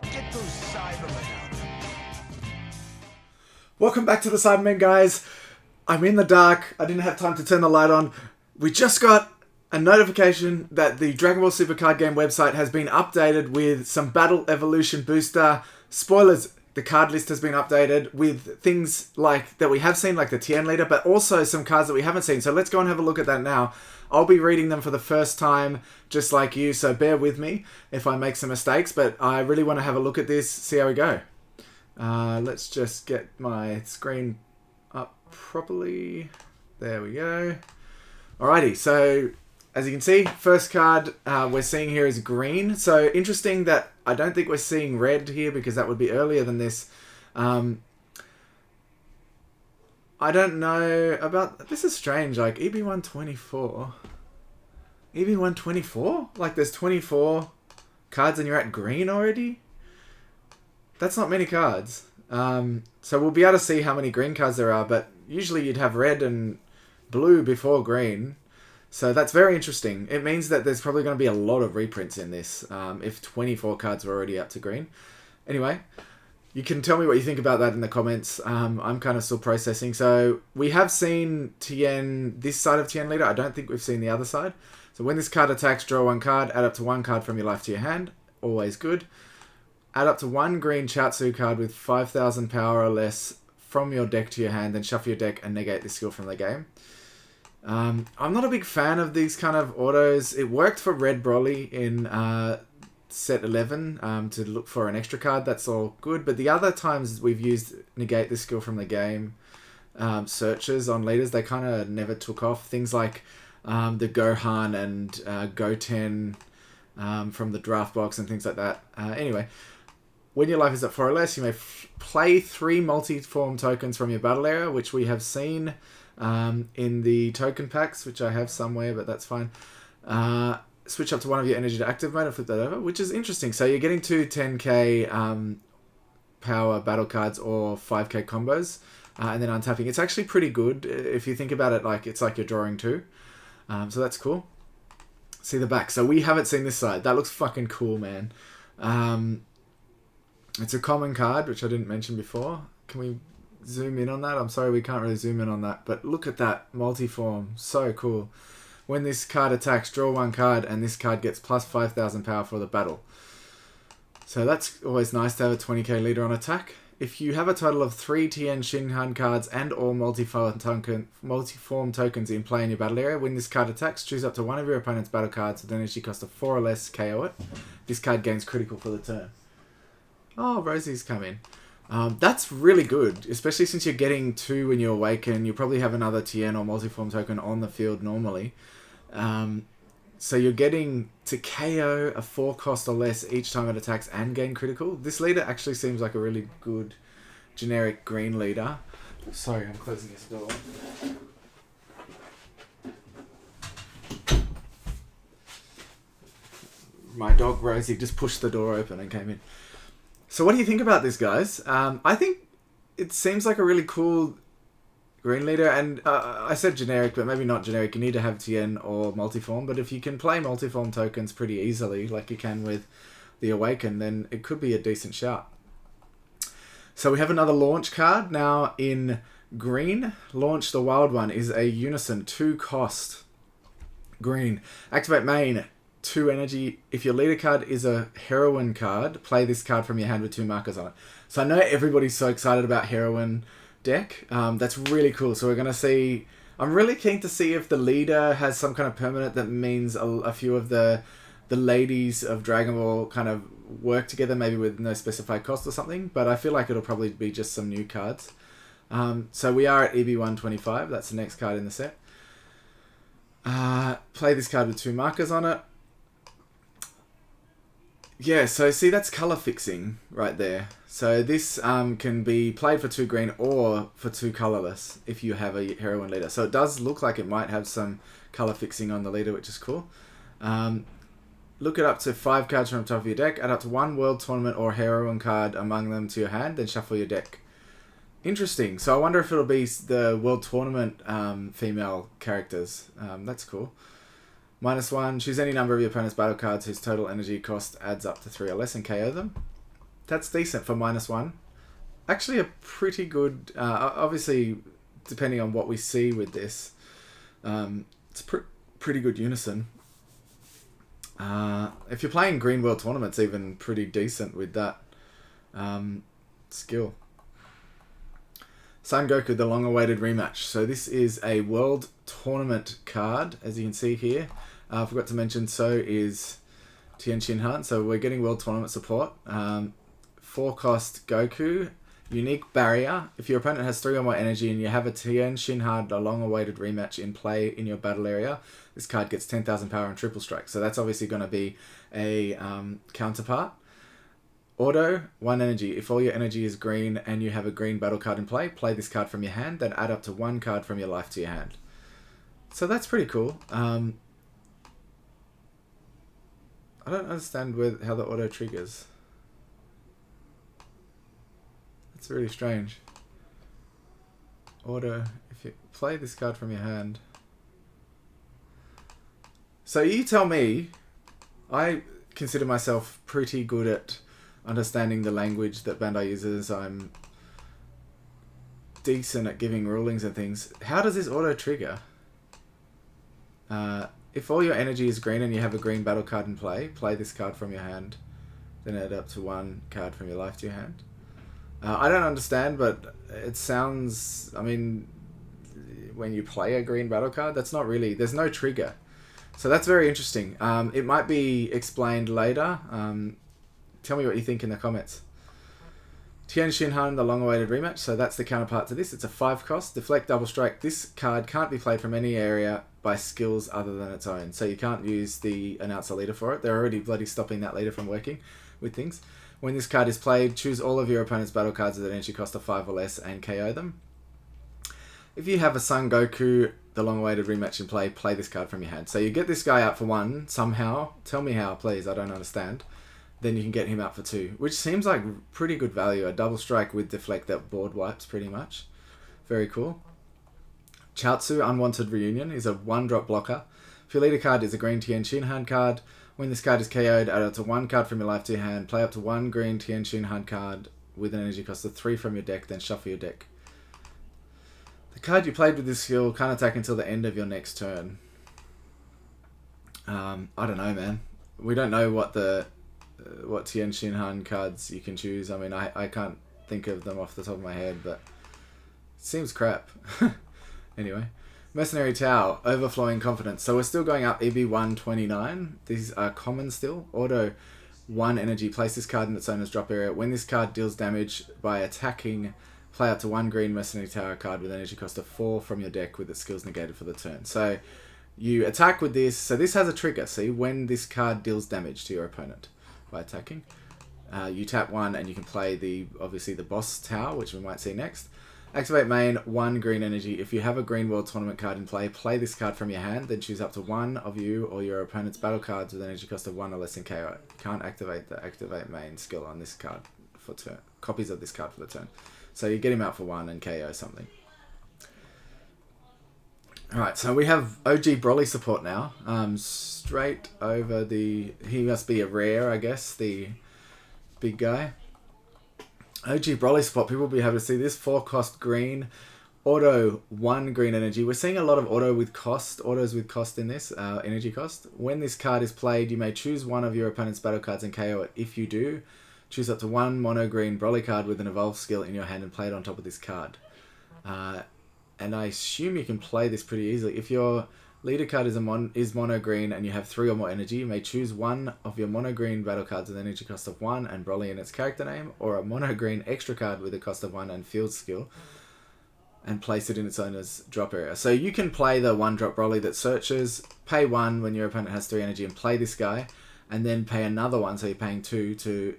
Get those Cybermen out. Welcome back to the Cybermen, guys. I'm in the dark. I didn't have time to turn the light on. We just got a notification that the Dragon Ball Super card game website has been updated with some Battle Evolution booster. Spoilers, the card list has been updated with things like that we have seen, like the Tien leader, but also some cards that we haven't seen. So let's go and have a look at that now. I'll be reading them for the first time, just like you, so bear with me if I make some mistakes, but I really want to have a look at this, see how we go. Let's just get my screen up properly. There we go. Alrighty, so as you can see, first card we're seeing here is green. So interesting that I don't think we're seeing red here because that would be earlier than this. I don't know about... This is strange, like EB124. EB124? Like there's 24 cards and you're at green already? That's not many cards. So we'll be able to see how many green cards there are, but usually you'd have red and blue before green. So that's very interesting. It means that there's probably going to be a lot of reprints in this, if 24 cards were already up to green. Anyway, you can tell me what you think about that in the comments. I'm kind of still processing. So we have seen Tien, this side of Tien leader. I don't think we've seen the other side. So when this card attacks, draw one card, add up to one card from your life to your hand. Always good. Add up to one green Chatsu card with 5,000 power or less from your deck to your hand, then shuffle your deck and negate this skill from the game. I'm not a big fan of these kind of autos. It worked for Red Broly in set 11 to look for an extra card. That's all good. But the other times we've used negate this skill from the game searches on leaders, they kind of never took off. Things like the Gohan and Goten from the draft box and things like that. Anyway, when your life is at 4 or less, you may play 3 multi-form tokens from your battle area, which we have seen in the token packs, which I have somewhere, but that's fine. Switch up to one of your energy to active mode and flip that over, which is interesting. So you're getting 2 10k power battle cards or 5k combos, and then untapping. It's actually pretty good if you think about it. Like it's like you're drawing 2, so that's cool. See the back. So we haven't seen this side. That looks fucking cool, man. It's a common card, which I didn't mention before. Can we zoom in on that? I'm sorry, we can't really zoom in on that. But look at that multi-form. So cool. When this card attacks, draw one card, and this card gets plus 5,000 power for the battle. So that's always nice to have a 20k leader on attack. If you have a total of 3 Tien Shinhan cards and all multi-form tokens in play in your battle area, when this card attacks, choose up to one of your opponent's battle cards with an energy cost of 4 or less, KO it. This card gains critical for the turn. Oh, Rosie's come in. That's really good, especially since you're getting 2 when you awaken. You probably have another Tien or multi-form token on the field normally. So you're getting to KO a 4 cost or less each time it attacks and gain critical. This leader actually seems like a really good generic green leader. Sorry, I'm closing this door. My dog Rosie just pushed the door open and came in. So what do you think about this, guys? I think it seems like a really cool green leader, and I said generic, but maybe not generic. You need to have Tien or multiform, but if you can play multiform tokens pretty easily, like you can with the Awaken, then it could be a decent shout. So we have another launch card now in green. Launch the Wild One is a unison 2 cost green. Activate main 2 energy. If your leader card is a heroine card, play this card from your hand with 2 markers on it. So I know everybody's so excited about heroine deck. That's really cool. So we're going to see... I'm really keen to see if the leader has some kind of permanent that means a few of the ladies of Dragon Ball kind of work together, maybe with no specified cost or something. But I feel like it'll probably be just some new cards. So we are at EB125. That's the next card in the set. Play this card with 2 markers on it. Yeah, so see, that's colour fixing right there. So this can be played for 2 green or for 2 colourless if you have a heroine leader. So it does look like it might have some colour fixing on the leader, which is cool. Look it up to 5 cards from the top of your deck. Add up to 1 World Tournament or heroine card among them to your hand, then shuffle your deck. Interesting. So I wonder if it'll be the World Tournament female characters. That's cool. -1, choose any number of your opponent's battle cards whose total energy cost adds up to 3 or less and KO them. That's decent for -1. Actually a pretty good, obviously, depending on what we see with this, it's pretty good unison. If you're playing Green World Tournaments, even pretty decent with that skill. Son Goku, the long-awaited rematch. So this is a World Tournament card, as you can see here. I forgot to mention, so is Tien Shinhan. So we're getting World Tournament support. 4-cost Goku. Unique barrier. If your opponent has 3 or more energy and you have a Tien Shinhan, a long-awaited rematch in play in your battle area, this card gets 10,000 power and triple strike. So that's obviously going to be a counterpart. Auto, 1 energy. If all your energy is green and you have a green battle card in play this card from your hand, then add up to 1 card from your life to your hand. So that's pretty cool. I don't understand how the auto triggers. It's really strange. Auto, if you play this card from your hand. So you tell me, I consider myself pretty good at understanding the language that Bandai uses. I'm decent at giving rulings and things. How does this auto trigger? If all your energy is green and you have a green battle card in play this card from your hand, then add up to 1 card from your life to your hand. I don't understand, but it sounds, I mean, when you play a green battle card, that's not really, there's no trigger. So that's very interesting. It might be explained later. Tell me what you think in the comments. Tien Shinhan, the long-awaited rematch. So that's the counterpart to this. It's a 5-cost. Deflect, double strike. This card can't be played from any area by skills other than its own. So you can't use the announcer leader for it. They're already bloody stopping that leader from working with things. When this card is played, choose all of your opponent's battle cards with an energy cost of 5 or less and KO them. If you have a Son Goku, the long-awaited rematch in play this card from your hand. So you get this guy out for 1 somehow. Tell me how, please. I don't understand. Then you can get him out for 2, which seems like pretty good value. A double strike with deflect that board wipes pretty much. Very cool. Chatsu, Unwanted Reunion, is a 1-drop blocker. If your leader card is a green Tien Shinhan card, when this card is KO'd, add up to 1 card from your life to your hand. Play up to 1 green Tien Shinhan card with an energy cost of 3 from your deck, then shuffle your deck. The card you played with this skill can't attack until the end of your next turn. I don't know, man. We don't know what Tien Shinhan cards you can choose. I mean, I can't think of them off the top of my head, but it seems crap. Anyway. Mercenary Tau, Overflowing Confidence. So we're still going up EB 129. These are common still. Auto, 1 energy. Place this card in its owner's drop area. When this card deals damage by attacking, play up to 1 green Mercenary Tower card with an energy cost of 4 from your deck with its skills negated for the turn. So you attack with this. So this has a trigger. See, when this card deals damage to your opponent by attacking, you tap 1 and you can play obviously the boss tower, which we might see next. Activate main, 1 green energy. If you have a Green World Tournament card in play this card from your hand, then choose up to 1 of you or your opponent's battle cards with an energy cost of 1 or less than KO. Can't activate the Activate main skill on this card for turn. Copies of this card for the turn. So you get him out for 1 and KO something. Alright, so we have OG Broly support now. Straight over he must be a rare, I guess, the big guy. OG Broly support, people will be able to see this. 4-cost green. Auto, 1 green energy. We're seeing a lot of autos with cost in this, energy cost. When this card is played, you may choose 1 of your opponent's battle cards and KO it. If you do, choose up to 1 mono green Broly card with an evolved skill in your hand and play it on top of this card. And I assume you can play this pretty easily. If your leader card is mono green and you have 3 or more energy, you may choose 1 of your mono green battle cards with an energy cost of 1 and Broly in its character name, or a mono green extra card with a cost of 1 and field skill, and place it in its owner's drop area. So you can play the 1-drop Broly that searches, pay 1 when your opponent has 3 energy and play this guy, and then pay another 1, so you're paying 2 to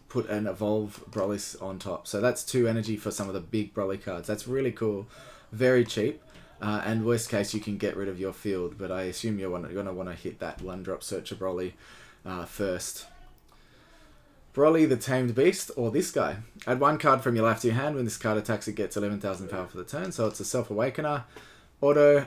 put an evolve Broly on top. So that's 2 energy for some of the big Broly cards. That's really cool. Very cheap. And worst case, you can get rid of your field, but I assume you're going to want to hit that 1-drop Searcher Broly first. Broly the Tamed Beast, or this guy. Add 1 card from your life to your hand. When this card attacks, it gets 11,000 power for the turn, so it's a Self-Awakener. Auto,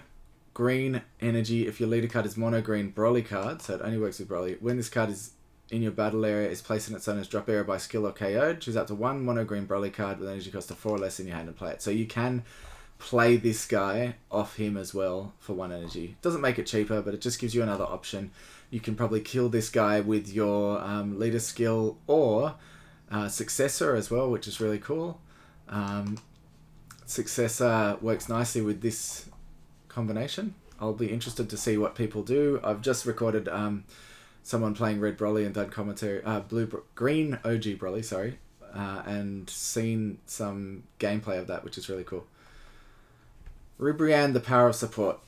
green energy if your leader card is mono green Broly card, so it only works with Broly. When this card is in your battle area, is placed in its owner's drop area by skill or KO'd, choose up to one mono green Broly card with energy cost of 4 or less in your hand and play it. So you can play this guy off him as well for 1 energy. Doesn't make it cheaper, but it just gives you another option. You can probably kill this guy with your leader skill or successor as well, which is really cool. Successor works nicely with this combination. I'll be interested to see what people do. I've just recorded someone playing Red Broly and done commentary, Green OG Broly, sorry, and seen some gameplay of that, which is really cool. Ribrianne, the power of support.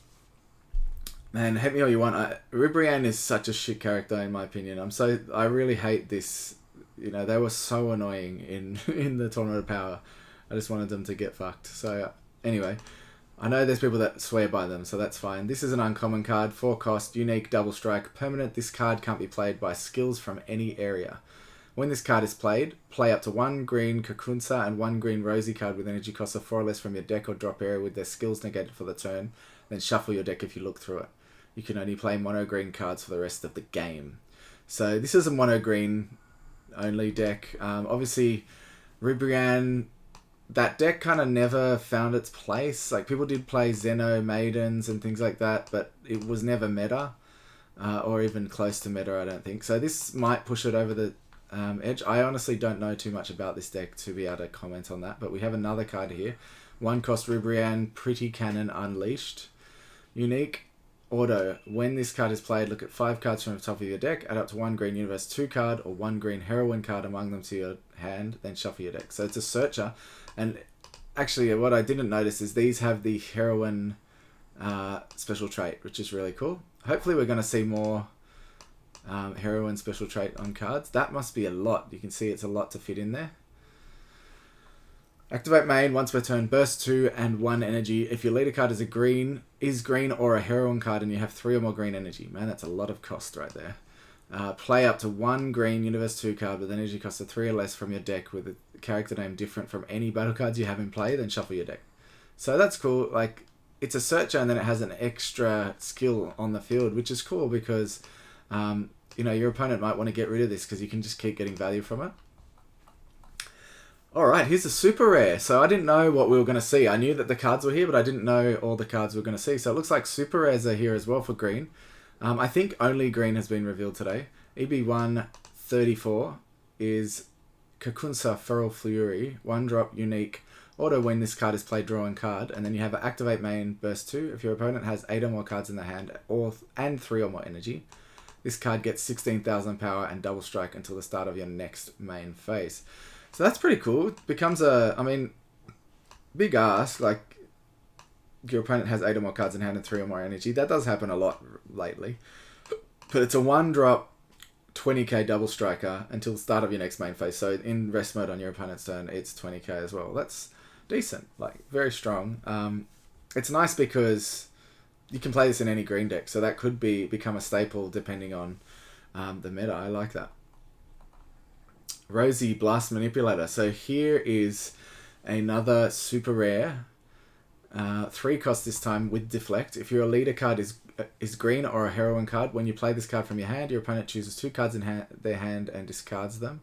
Man, hate me all you want. Ribrianne is such a shit character in my opinion. I really hate this. You know, they were so annoying in the Tournament of Power. I just wanted them to get fucked. So anyway, I know there's people that swear by them, so that's fine. This is an uncommon card, 4 cost, unique, double strike, permanent. This card can't be played by skills from any area. When this card is played, play up to 1 green Kakunsa and 1 green Rosie card with energy cost of 4 or less from your deck or drop area with their skills negated for the turn. Then shuffle your deck if you look through it. You can only play mono green cards for the rest of the game. So this is a mono green only deck. Obviously, Ribrianne, that deck kind of never found its place. Like, people did play Xeno Maidens and things like that, but it was never meta, or even close to meta, I don't think. So this might push it over the edge. I honestly don't know too much about this deck to be able to comment on that, but we have another card here. 1 cost Ribrianne, Pretty Cannon Unleashed. Unique. Auto. When this card is played, look at 5 cards from the top of your deck, add up to 1 green Universe 2 card or 1 green Heroine card among them to your hand, then shuffle your deck. So it's a searcher. And actually, what I didn't notice is these have the Heroine special trait, which is really cool. Hopefully we're going to see more Heroine special trait on cards. That must be a lot. You can see it's a lot to fit in there. Activate main once per turn, burst 2 and 1 energy. If your leader card is green or a heroine card and you have 3 or more green energy. Man, that's a lot of cost right there. Play up to 1 green Universe 2 card with energy cost of 3 or less from your deck with a character name different from any battle cards you have in play, then shuffle your deck. So that's cool. Like, it's a searcher and then it has an extra skill on the field, which is cool because you know, your opponent might want to get rid of this because you can just keep getting value from it. Alright, here's a super rare. So I didn't know what we were going to see. I knew that the cards were here, but I didn't know all the cards we were going to see. So it looks like super rares are here as well for green. I think only green has been revealed today. EB134 is Kakunsa Feral Fury. 1 drop, unique. Auto when this card is played, draw one card. And then you have an activate main, burst 2. If your opponent has 8 or more cards in the hand and 3 or more energy, this card gets 16,000 power and double strike until the start of your next main phase. So that's pretty cool. It becomes I mean, big ass. Like, your opponent has 8 or more cards in hand and 3 or more energy. That does happen a lot lately. But it's a 1-drop 20k double striker until the start of your next main phase. So in rest mode on your opponent's turn, it's 20k as well. That's decent. Like, very strong. It's nice because you can play this in any green deck. So that could become a staple depending on the meta. I like that. Rosie Blast Manipulator. So here is another super rare. 3 cost this time with Deflect. If your leader card is green or a heroine card, when you play this card from your hand, your opponent chooses 2 cards in their hand and discards them.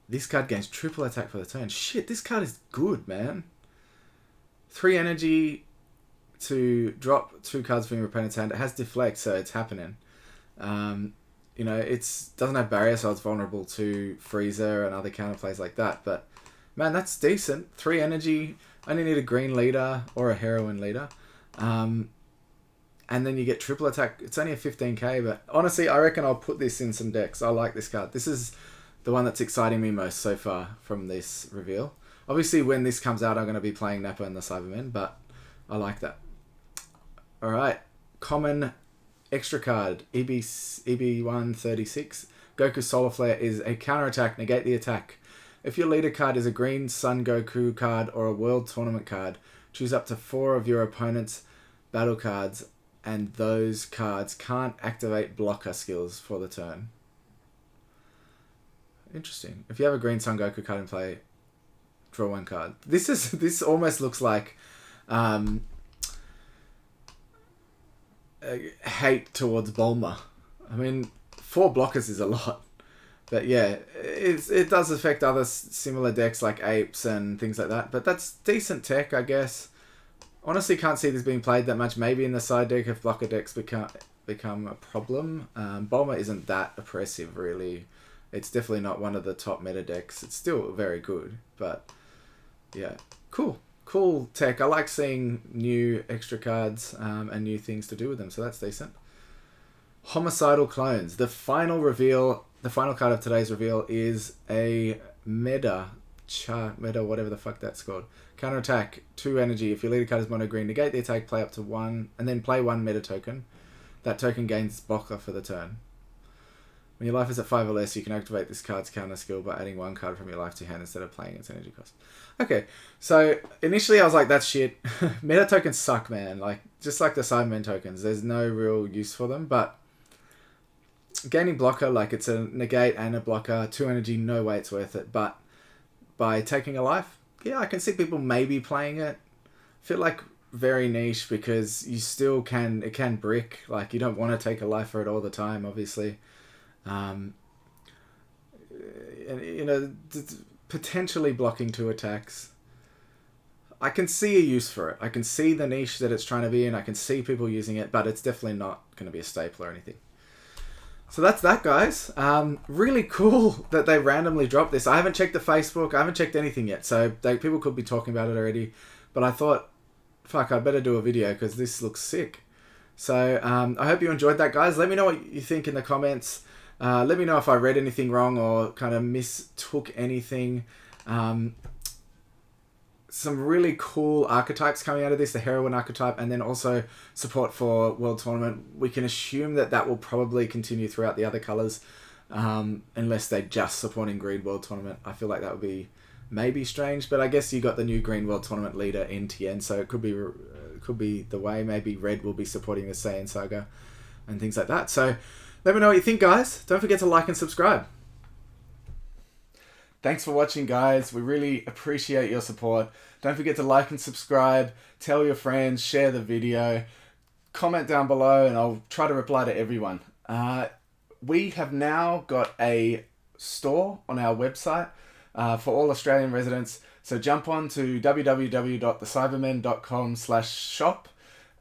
This card gains triple attack for the turn. Shit, this card is good, man. 3 energy to drop 2 cards from your opponent's hand. It has Deflect, so it's happening. You know, doesn't have barrier, so it's vulnerable to Freezer and other counterplays like that. But, man, that's decent. 3 energy. Only need a green leader or a heroine leader. And then you get triple attack. It's only a 15k, but honestly, I reckon I'll put this in some decks. I like this card. This is the one that's exciting me most so far from this reveal. Obviously, when this comes out, I'm going to be playing Nappa and the Cybermen, but I like that. Alright. Common extra card, EB136. Goku Solar Flare is a counterattack, negate the attack. If your leader card is a green Sun Goku card or a World Tournament card, choose up to 4 of your opponent's battle cards, and those cards can't activate blocker skills for the turn. Interesting. If you have a green Sun Goku card in play, draw 1 card. This almost looks like hate towards Bulma. I mean, 4 blockers is a lot. But yeah, it does affect other similar decks like Apes and things like that. But that's decent tech, I guess. Honestly, can't see this being played that much. Maybe in the side deck if blocker decks become a problem. Bulma isn't that oppressive, really. It's definitely not one of the top meta decks. It's still very good, but yeah, cool tech. I like seeing new extra cards and new things to do with them, so that's decent. Homicidal Clones. The final card of today's reveal is a meta, whatever the fuck that's called. Counter attack, 2 energy. If your leader card is mono green, negate the attack, play up to 1, and then play 1 meta token. That token gains blocker for the turn. When your life is at 5 or less, you can activate this card's counter skill by adding 1 card from your life to hand instead of playing its energy cost. Okay, so initially I was like, that's shit. Meta tokens suck, man. Like, just like the Cybermen tokens, there's no real use for them, but gaining blocker, like it's a negate and a blocker, 2 energy, no way it's worth it. But by taking a life, yeah, I can see people maybe playing it. I feel like very niche because you still it can brick. Like, you don't want to take a life for it all the time, obviously. And, you know, potentially blocking 2 attacks. I can see a use for it. I can see the niche that it's trying to be in. I can see people using it, but it's definitely not going to be a staple or anything. So that's that, guys. Really cool that they randomly dropped this. I haven't checked the Facebook. I haven't checked anything yet. So people could be talking about it already. But I thought, fuck, I better do a video because this looks sick. So I hope you enjoyed that, guys. Let me know what you think in the comments. Let me know if I read anything wrong or kind of mistook anything. Some really cool archetypes coming out of this, the heroine archetype, and then also support for World Tournament. We can assume that will probably continue throughout the other colours, unless they're just supporting Green World Tournament. I feel like that would be maybe strange, but I guess you got the new Green World Tournament leader in Tien, so it could be the way. Maybe Red will be supporting the Saiyan Saga and things like that. So let me know what you think, guys. Don't forget to like and subscribe. Thanks for watching, guys. We really appreciate your support. Don't forget to like and subscribe, tell your friends, share the video, comment down below, and I'll try to reply to everyone. We have now got a store on our website for all Australian residents. So jump on to www.thecybermen.com/shop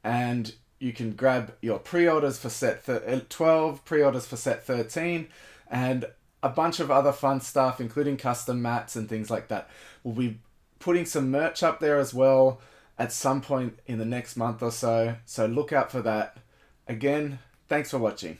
and you can grab your pre-orders for set 12, pre-orders for set 13, and a bunch of other fun stuff, including custom mats and things like that. We'll be putting some merch up there as well at some point in the next month or so. So look out for that. Again, thanks for watching.